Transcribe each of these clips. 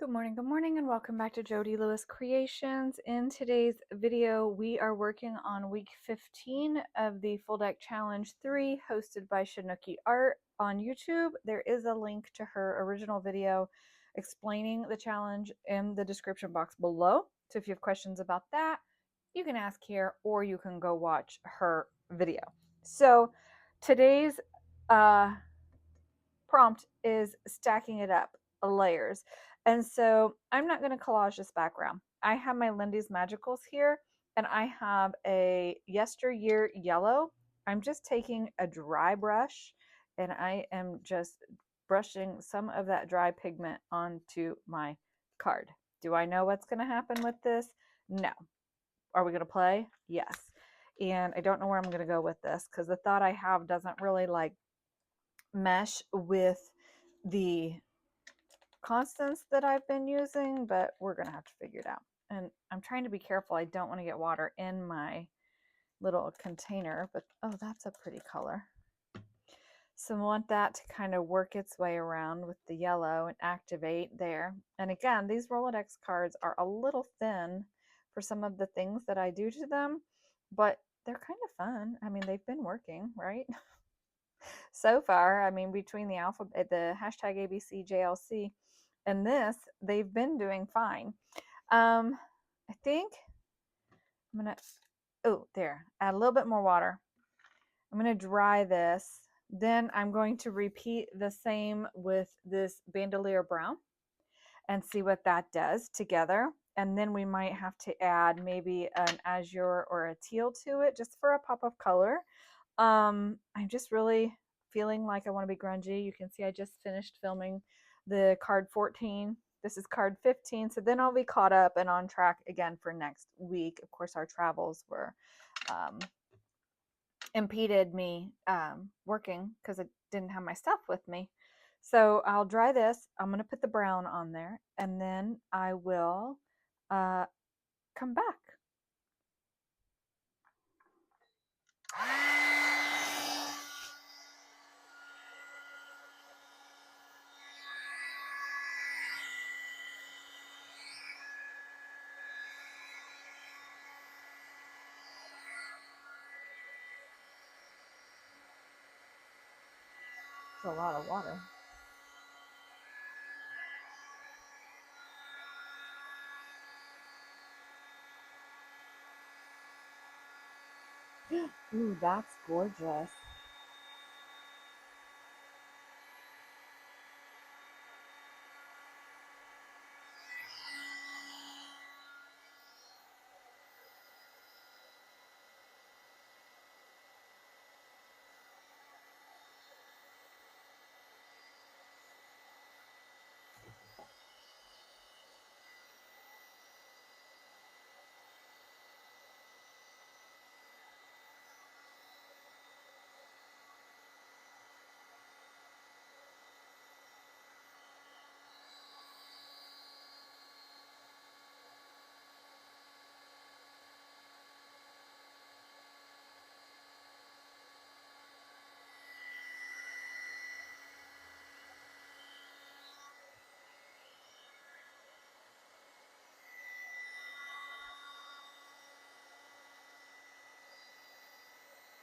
Good morning, and welcome back to Jody Lewis Creations. In today's video, we are working on week 15 of the Full Deck Challenge 3 hosted by Shinuki Art on YouTube. There is a link to her original video explaining the challenge in the description box below. So if you have questions about that, you can ask here or you can go watch her video. So today's prompt is stacking it up layers. And so I'm not going to collage this background. I have my Lindy's Magicals here and I have a yesteryear yellow. I'm just taking a dry brush and I am just brushing some of that dry pigment onto my card. Do I know what's going to happen with this? No. Are we going to play? Yes. And I don't know where I'm going to go with this because the thought I have doesn't really like mesh with the constants that I've been using, but we're gonna have to figure it out. And I'm trying to be careful. I don't want to get water in my little container, but oh, that's a pretty color. So I want that to kind of work its way around with the yellow and activate there. And again, these Rolodex cards are a little thin for some of the things that I do to them, but they're kind of fun. I mean, they've been working, right? So far, I mean, between the alphabet, the hashtag ABCJLC and this, they've been doing fine. I think I'm gonna, oh, there, add a little bit more water. I'm gonna dry this. Then I'm going to repeat the same with this Bandolier Brown and see what that does together. And then we might have to add maybe an azure or a teal to it just for a pop of color. I'm just really feeling like I want to be grungy. You can see I just finished filming the card 14. This is card 15. So then I'll be caught up and on track again for next week. Of course, our travels were impeded me working because I didn't have my stuff with me. So I'll dry this. I'm going to put the brown on there and then I will come back. It's a lot of water. Ooh, that's gorgeous.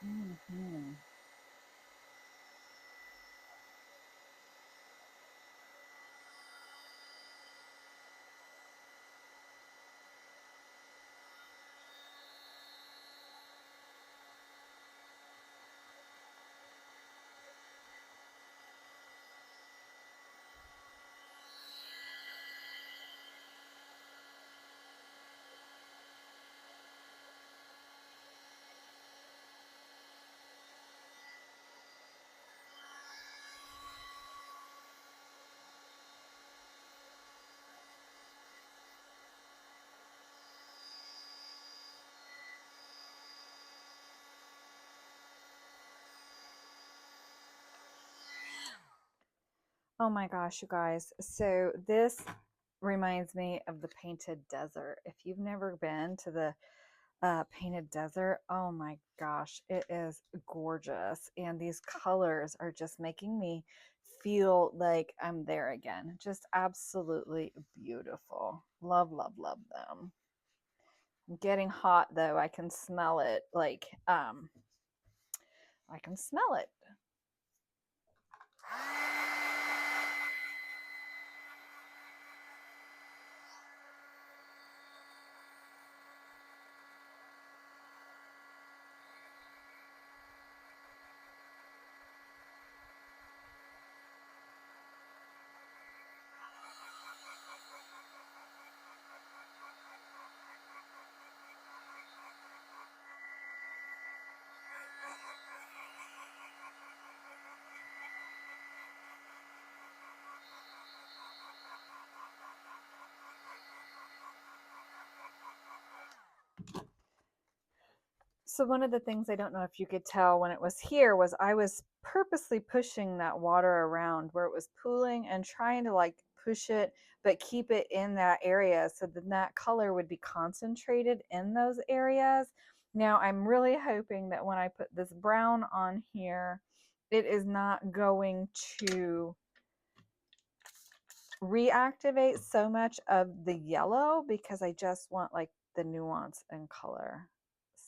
Mm-hmm. Oh my gosh, you guys. So this reminds me of the Painted Desert. If you've never been to the Painted Desert. Oh my gosh, it is gorgeous. And these colors are just making me feel like I'm there again. Just absolutely beautiful. Love, love, love them. I'm getting hot though. I can smell it. Like, I can smell it. So one of the things, I don't know if you could tell when it was here, was I was purposely pushing that water around where it was pooling and trying to like push it, but keep it in that area so that that color would be concentrated in those areas. Now I'm really hoping that when I put this brown on here, it is not going to reactivate so much of the yellow, because I just want like the nuance and color.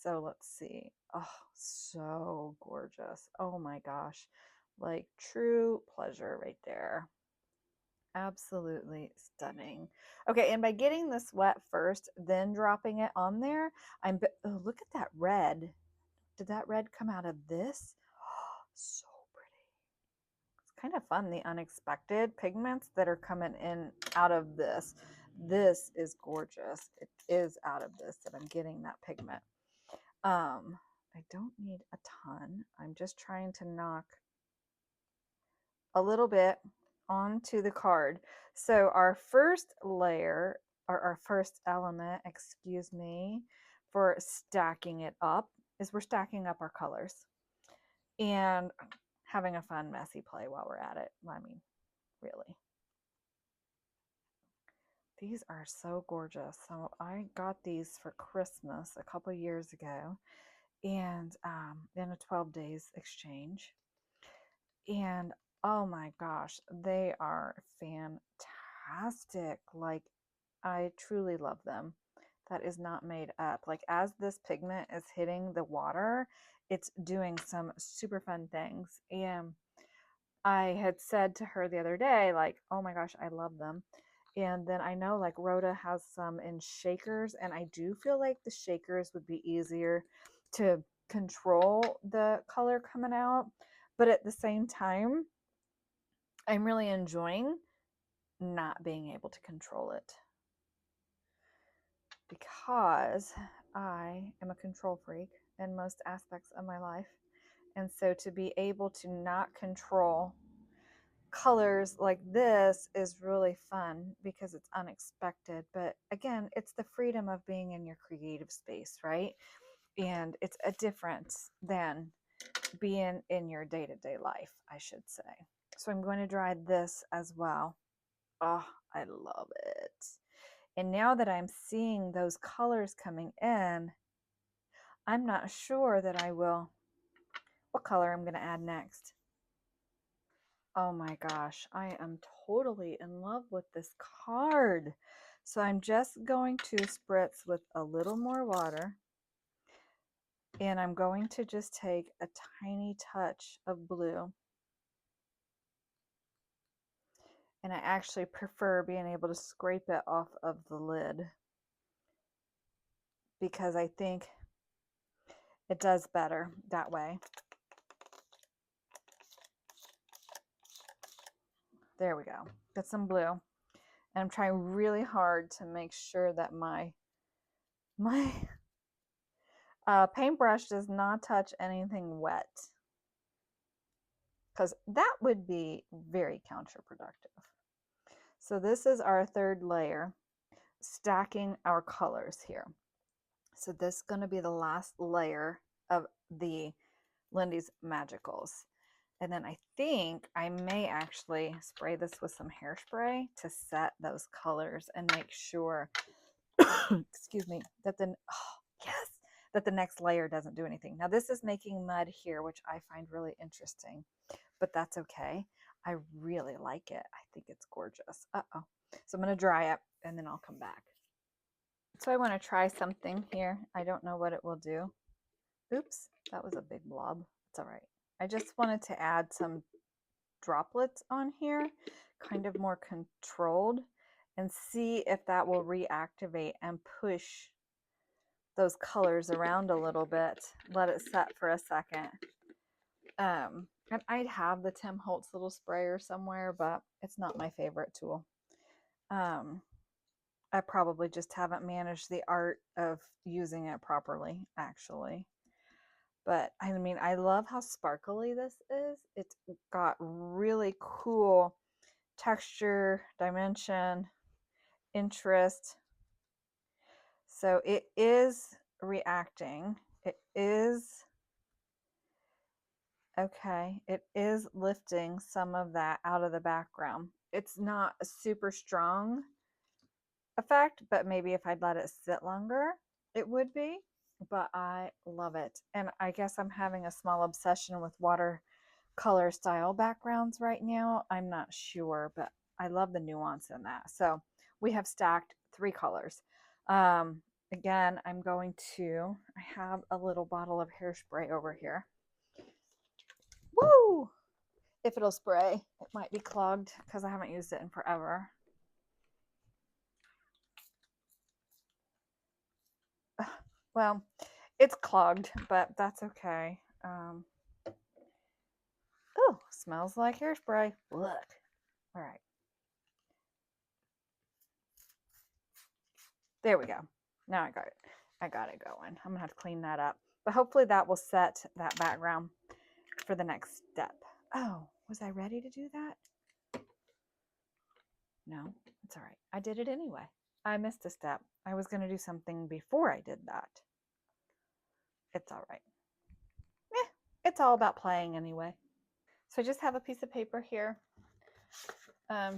So let's see. Oh, so gorgeous. Oh my gosh. Like true pleasure right there. Absolutely stunning. Okay, and by getting this wet first, then dropping it on there, oh, look at that red. Did that red come out of this? So kind of fun, the unexpected pigments that are coming in out of this. This is gorgeous. It is out of this that I'm getting that pigment. I don't need a ton. I'm just trying to knock a little bit onto the card. So our first layer, or our first element, excuse me, for stacking it up is we're stacking up our colors and having a fun, messy play while we're at it. I mean, really. These are so gorgeous. So I got these for Christmas a couple years ago, and in a 12 days exchange. And oh my gosh, they are fantastic. Like, I truly love them. That is not made up. Like, as this pigment is hitting the water, it's doing some super fun things. And I had said to her the other day, like, oh my gosh, I love them. And then I know like Rhoda has some in shakers, and I do feel like the shakers would be easier to control the color coming out. But at the same time, I'm really enjoying not being able to control it, because I am a control freak in most aspects of my life. And so to be able to not control colors like this is really fun because it's unexpected. But again, it's the freedom of being in your creative space, right? And it's a difference than being in your day-to-day life, I should say. So I'm going to dry this as well. Oh, I love it. And now that I'm seeing those colors coming in, I'm not sure that I will, what color I'm going to add next. Oh my gosh, I am totally in love with this card. So I'm just going to spritz with a little more water, and I'm going to just take a tiny touch of blue. And I actually prefer being able to scrape it off of the lid, because I think it does better that way. There we go. Get some blue. And I'm trying really hard to make sure that my paintbrush does not touch anything wet, because that would be very counterproductive. So this is our third layer, stacking our colors here. So this is going to be the last layer of the Lindy's Magicals. And then I think I may actually spray this with some hairspray to set those colors and make sure, excuse me, that then, oh, yes, that the next layer doesn't do anything. Now this is making mud here, which I find really interesting, but that's okay. I really like it. I think it's gorgeous. Uh-oh. So I'm going to dry it and then I'll come back. So I want to try something here. I don't know what it will do. Oops, that was a big blob. It's all right. I just wanted to add some droplets on here, kind of more controlled, and see if that will reactivate and push those colors around a little bit. Let it set for a second. And I'd have the Tim Holtz little sprayer somewhere, but it's not my favorite tool. I probably just haven't managed the art of using it properly, actually. But I mean, I love how sparkly this is. It's got really cool texture, dimension, interest. So it is reacting. It is, okay, it is lifting some of that out of the background. It's not a super strong effect, but maybe if I'd let it sit longer, it would be. But I love it. And I guess I'm having a small obsession with watercolor style backgrounds right now. I'm not sure, but I love the nuance in that. So we have stacked 3 colors. Again, I'm going to, I have a little bottle of hairspray over here. Woo! If it'll spray, it might be clogged because I haven't used it in forever. Well, it's clogged, but that's okay. Oh, smells like hairspray. Look. All right. There we go. Now I got it. I got it going. I'm going to have to clean that up. But hopefully that will set that background for the next step. Oh, was I ready to do that? No, it's all right. I did it anyway. I missed a step. I was going to do something before I did that. It's all right. It's all about playing anyway. So I just have a piece of paper here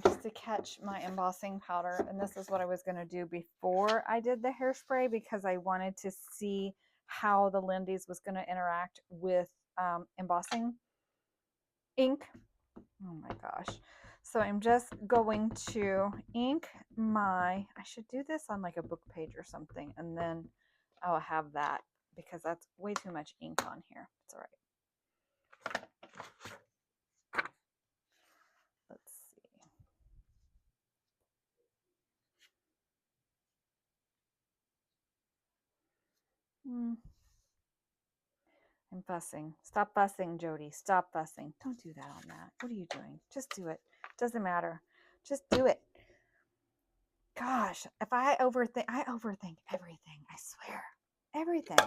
just to catch my embossing powder. And this is what I was going to do before I did the hairspray because I wanted to see how the Lindy's was going to interact with embossing ink. Oh my gosh. So I'm just going to ink my, I should do this on like a book page or something, and then I'll have that because that's way too much ink on here. It's all right. Let's see. I'm fussing. Stop fussing, Jody. Stop fussing. Don't do that on that. What are you doing? Just do it. Doesn't matter. Just do it. Gosh, if I overthink everything. I swear. Everything.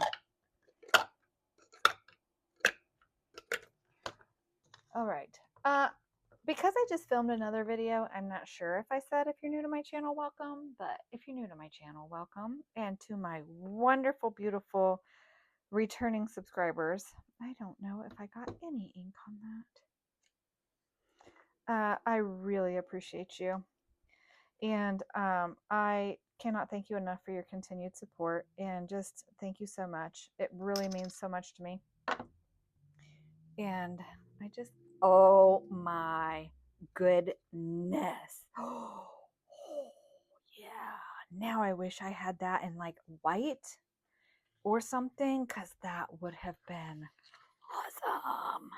All right. Because I just filmed another video, I'm not sure if I said if you're new to my channel, welcome. But if you're new to my channel, welcome. And to my wonderful, beautiful returning subscribers, I don't know if I got any ink on that. I really appreciate you. And I cannot thank you enough for your continued support. And just thank you so much. It really means so much to me. And I just, oh my goodness. Oh, yeah. Now I wish I had that in like white or something, because that would have been awesome.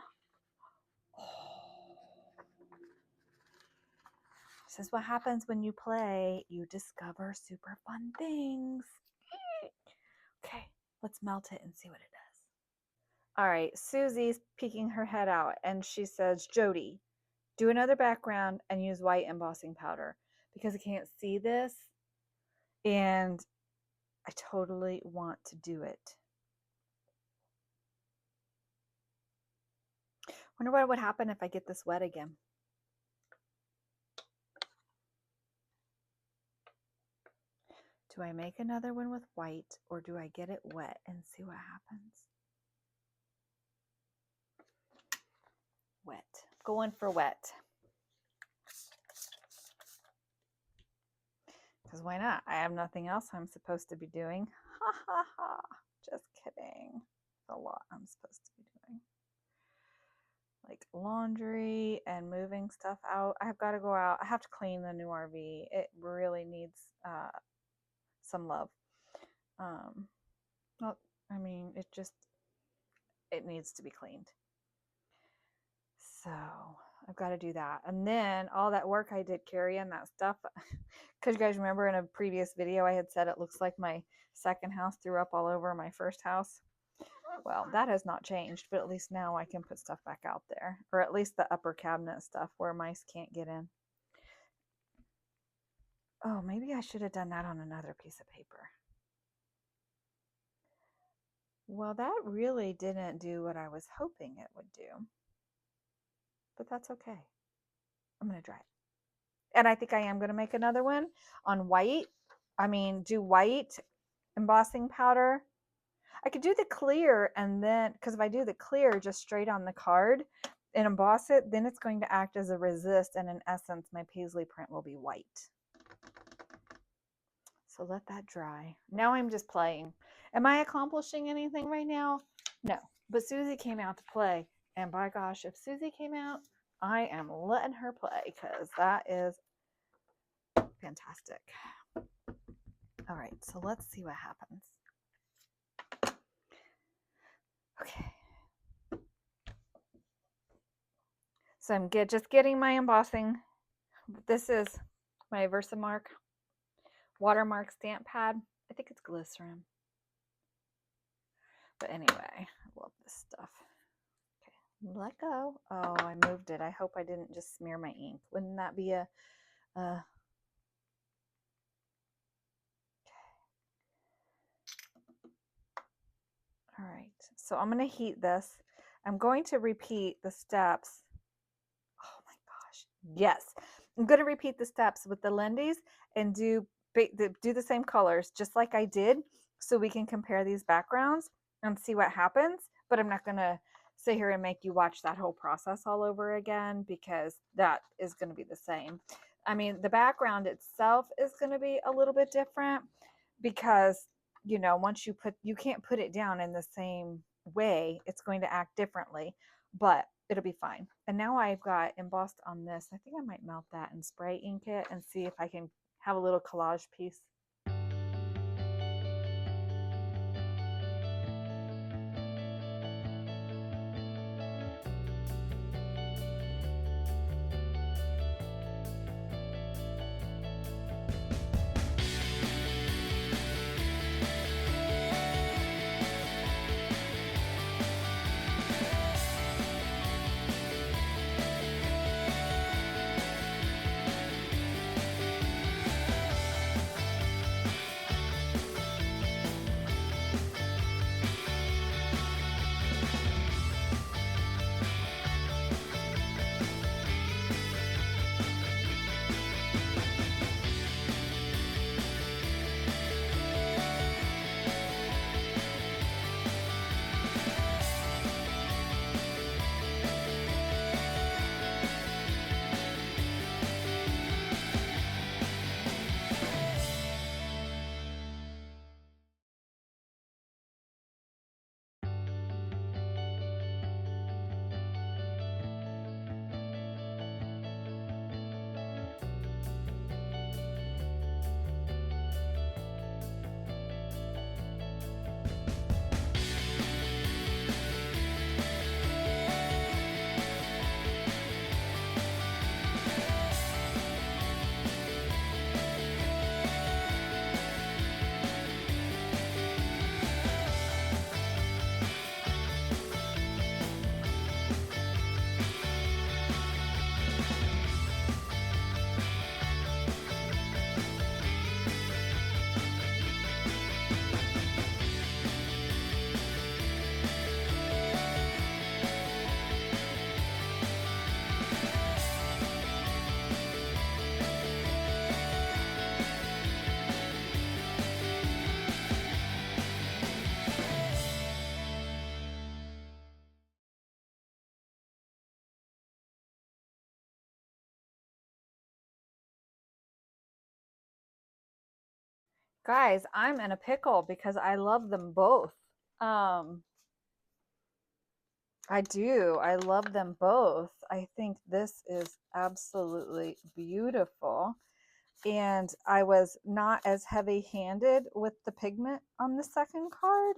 This is what happens when you play. You discover super fun things. Okay, let's melt it and see what it does. All right, Susie's peeking her head out and she says, Jody, do another background and use white embossing powder because I can't see this and I totally want to do it. Wonder what would happen if I get this wet again. Do I make another one with white or do I get it wet and see what happens? Wet. Going for wet. Because why not? I have nothing else I'm supposed to be doing. Ha ha ha. Just a lot I'm supposed to be doing. Like laundry and moving stuff out. I've got to go out. I have to clean the new RV. It really needs some love. Well, I mean, it needs to be cleaned. So I've got to do that. And then all that work I did carrying that stuff, because you guys remember in a previous video I had said it looks like my second house threw up all over my first house. Well, that has not changed, but at least now I can put stuff back out there, or at least the upper cabinet stuff where mice can't get in. Oh, maybe I should have done that on another piece of paper. Well, that really didn't do what I was hoping it would do, but that's okay. I'm going to try it. And I think I am going to make another one on white. I mean, do white embossing powder. I could do the clear, and then, because if I do the clear just straight on the card and emboss it, then it's going to act as a resist, and in essence, my paisley print will be white. So let that dry. Now I'm just playing. Am I accomplishing anything right now? No. But Susie came out to play, and by gosh, if Susie came out, I am letting her play, because that is fantastic. All right, so let's see what happens. Okay. So I'm just getting my embossing. This is my Versamark watermark stamp pad. I think it's glycerin. But anyway, I love this stuff. Okay, let go. Oh, I moved it. I hope I didn't just smear my ink. Wouldn't that be a... All right, so I'm going to heat this. I'm going to repeat the steps. Oh my gosh, yes. I'm going to repeat the steps with the Lindy's and do the same colors just like I did, so we can compare these backgrounds and see what happens. But I'm not going to sit here and make you watch that whole process all over again, because that is going to be the same. I mean, the background itself is going to be a little bit different because, you know, once you can't put it down in the same way, it's going to act differently, but it'll be fine. And now I've got embossed on this. I think I might melt that and spray ink it and see if I can have a little collage piece. Guys, I'm in a pickle because I love them both. I do. I love them both. I think this is absolutely beautiful. And I was not as heavy-handed with the pigment on the second card,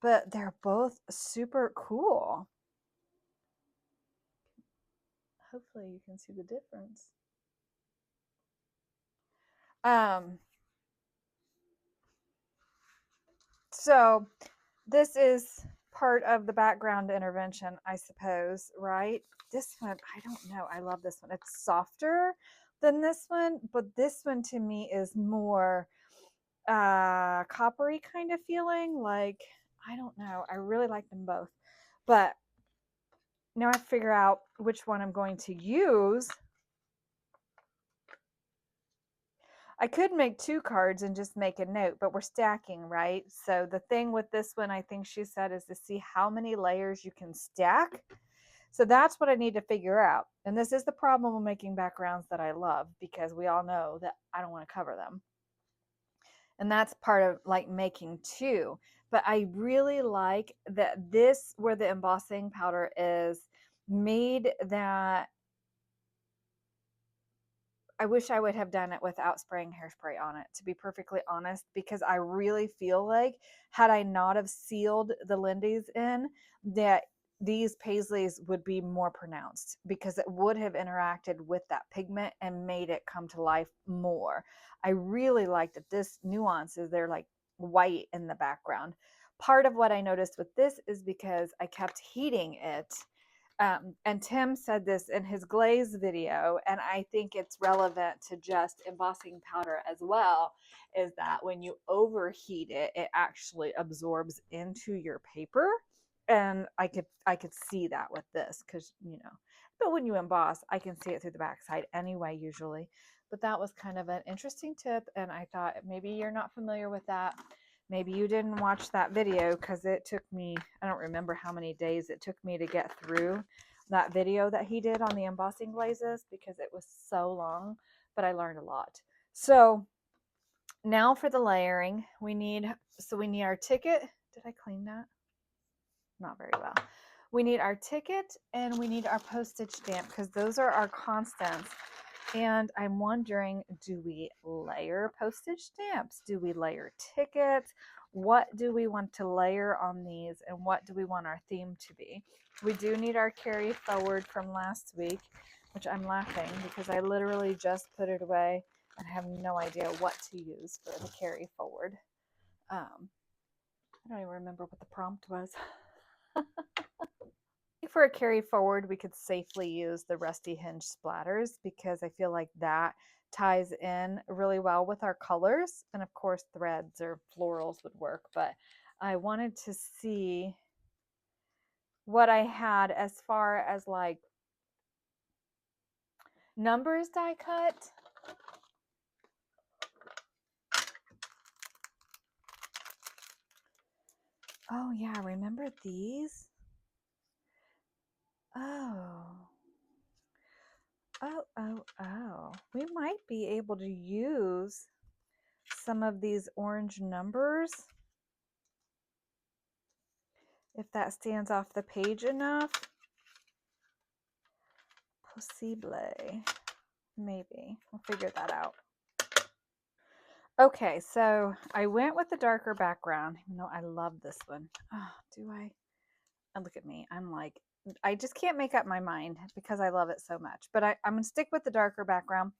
but they're both super cool. Hopefully you can see the difference. So this is part of the background intervention, I suppose, right? This one, I don't know. I love this one. It's softer than this one, but this one to me is more coppery kind of feeling. Like, I don't know. I really like them both. But now I have to figure out which one I'm going to use. I could make 2 cards and just make a note, but we're stacking, right? So the thing with this one, I think she said, is to see how many layers you can stack. So that's what I need to figure out. And this is the problem with making backgrounds that I love, because we all know that I don't want to cover them. And that's part of like making 2. But I really like that this, where the embossing powder is, made that I wish I would have done it without spraying hairspray on it, to be perfectly honest, because I really feel like had I not have sealed the Lindy's in, that these paisleys would be more pronounced, because it would have interacted with that pigment and made it come to life more. I really like that this nuance is there, like white in the background. Part of what I noticed with this is because I kept heating it, and Tim said this in his glaze video, and I think it's relevant to just embossing powder as well, is that when you overheat it, it actually absorbs into your paper. And I could see that with this, because but when you emboss, I can see it through the backside anyway, usually. But that was kind of an interesting tip, and I thought maybe you're not familiar with that. Maybe you didn't watch that video, because it took me, I don't remember how many days it took me to get through that video that he did on the embossing glazes, because it was so long, but I learned a lot. So now for the layering, we need our ticket. Did I clean that? Not very well. We need our ticket and we need our postage stamp, because those are our constants. And I'm wondering, do we layer postage stamps? Do we layer tickets? What do we want to layer on these, and what do we want our theme to be? We do need our carry forward from last week, which I'm laughing because I literally just put it away and have no idea what to use for the carry forward. I don't even remember what the prompt was. For a carry forward, we could safely use the Rusty Hinge splatters, because I feel like that ties in really well with our colors. And of course, threads or florals would work, but I wanted to see what I had as far as like numbers die cut. Oh yeah, remember these? Oh. Oh. We might be able to use some of these orange numbers, if that stands off the page enough. Possible. Maybe. We'll figure that out. Okay, so I went with the darker background, even though I love this one. Oh, do I? And look at me. I'm like, I just can't make up my mind because I love it so much. But I'm going to stick with the darker background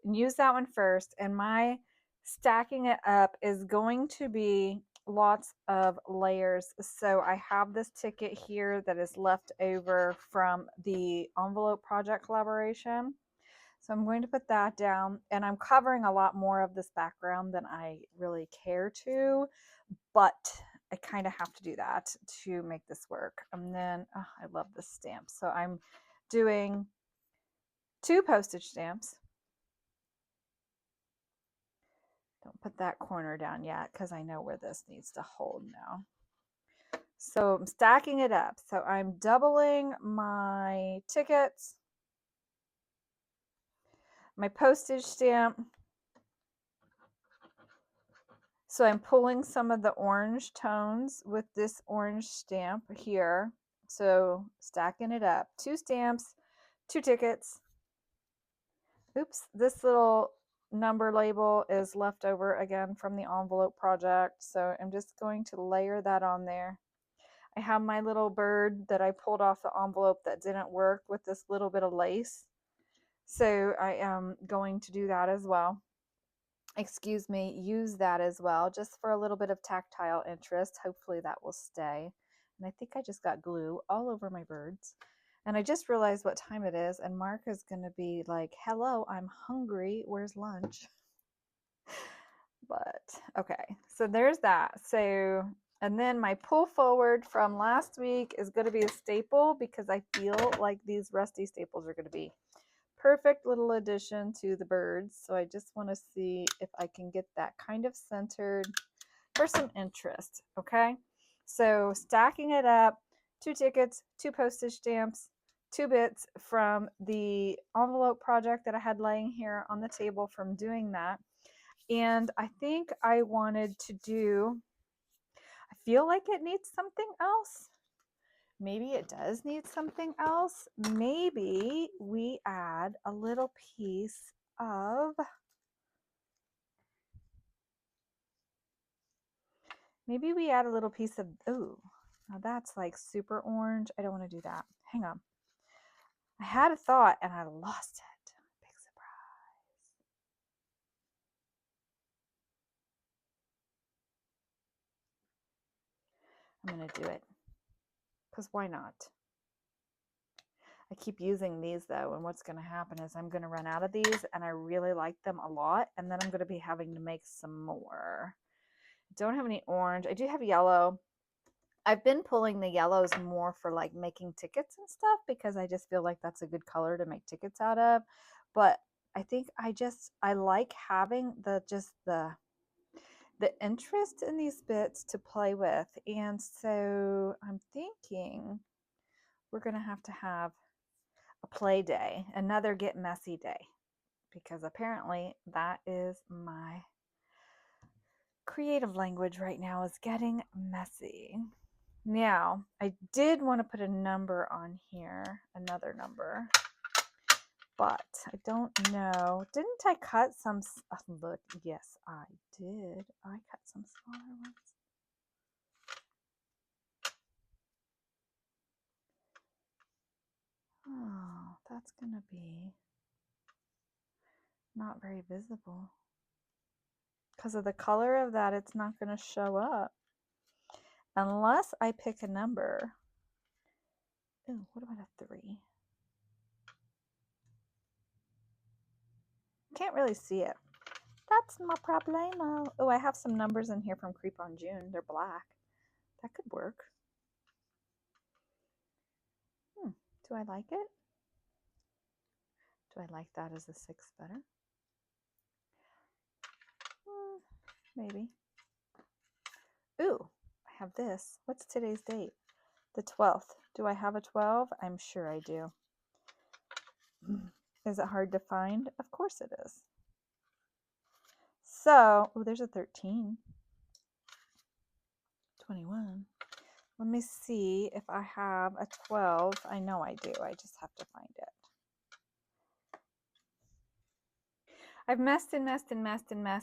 and use that one first. And my stacking it up is going to be lots of layers. So I have this ticket here that is left over from the envelope project collaboration. So I'm going to put that down, and I'm covering a lot more of this background than I really care to, but I kind of have to do that to make this work. And then, oh, I love this stamp. So I'm doing 2 postage stamps. Don't put that corner down yet, because I know where this needs to hold now. So I'm stacking it up. So I'm doubling my tickets, my postage stamp. So I'm pulling some of the orange tones with this orange stamp here. So stacking it up. 2 stamps, 2 tickets. Oops, this little number label is left over again from the envelope project. So I'm just going to layer that on there. I have my little bird that I pulled off the envelope that didn't work with this little bit of lace. So I am going to do that as well. Excuse me, use that as well, just for a little bit of tactile interest. Hopefully that will stay. And I think I just got glue all over my birds. And I just realized what time it is, and Mark is going to be like, hello, I'm hungry. Where's lunch? But okay, so there's that. So, and then my pull forward from last week is going to be a staple because I feel like these rusty staples are going to be perfect little addition to the birds. So I just want to see if I can get that kind of centered for some interest. Okay, so stacking it up, 2 tickets, 2 postage stamps, 2 bits from the envelope project that I had laying here on the table from doing that. And I think I wanted to do, I feel like it needs something else. Maybe it does need something else. Maybe we add a little piece of, oh, now that's like super orange. I don't want to do that. Hang on. I had a thought and I lost it. Big surprise. I'm going to do it because why not? I keep using these though, and what's going to happen is I'm going to run out of these, and I really like them a lot, and then I'm going to be having to make some more. Don't have any orange. I do have yellow. I've been pulling the yellows more for like making tickets and stuff because I just feel like that's a good color to make tickets out of. But I think I like having the interest in these bits to play with. And so I'm thinking we're going to have a play day, another get messy day, because apparently that is my creative language right now, is getting messy. Now, I did want to put a number on here, another number, but I don't know. Didn't I cut some? Look, yes, I did. I cut some smaller ones. Oh, that's going to be not very visible. Because of the color of that, it's not going to show up. Unless I pick a number. Ooh, what about a 3? Can't really see it. That's my problemo. Oh, I have some numbers in here from Creep on June. They're black. That could work. Do I like it? Do I like that as a 6 better? Maybe. Ooh, I have this. What's today's date? The 12th. Do I have a 12? I'm sure I do. Is it hard to find? Of course it is. So, oh, there's a 13. 21. Let me see if I have a 12. I know I do. I just have to find it. I've messed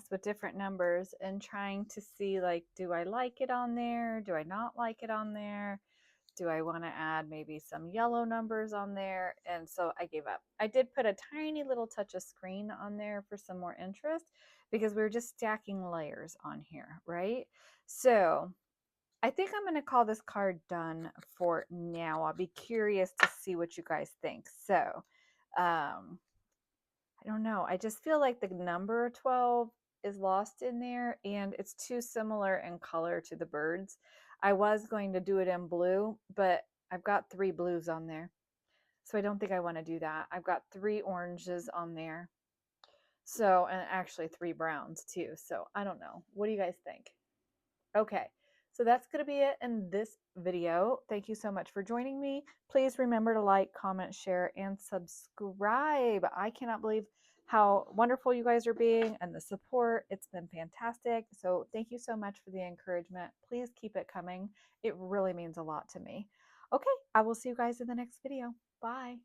with different numbers and trying to see, like, do I like it on there? Do I not like it on there? Do I want to add maybe some yellow numbers on there? And so I gave up. I did put a tiny little touch of screen on there for some more interest because we were just stacking layers on here, right? So I think I'm going to call this card done for now. I'll be curious to see what you guys think. So, I don't know. I just feel like the number 12 is lost in there and it's too similar in color to the birds. I was going to do it in blue, but I've got 3 blues on there. So I don't think I want to do that. I've got 3 oranges on there. So, and actually 3 browns too. So I don't know. What do you guys think? Okay. So that's going to be it in this video. Thank you so much for joining me. Please remember to like, comment, share, and subscribe. I cannot believe how wonderful you guys are being and the support. It's been fantastic. So thank you so much for the encouragement. Please keep it coming. It really means a lot to me. Okay, I will see you guys in the next video. Bye.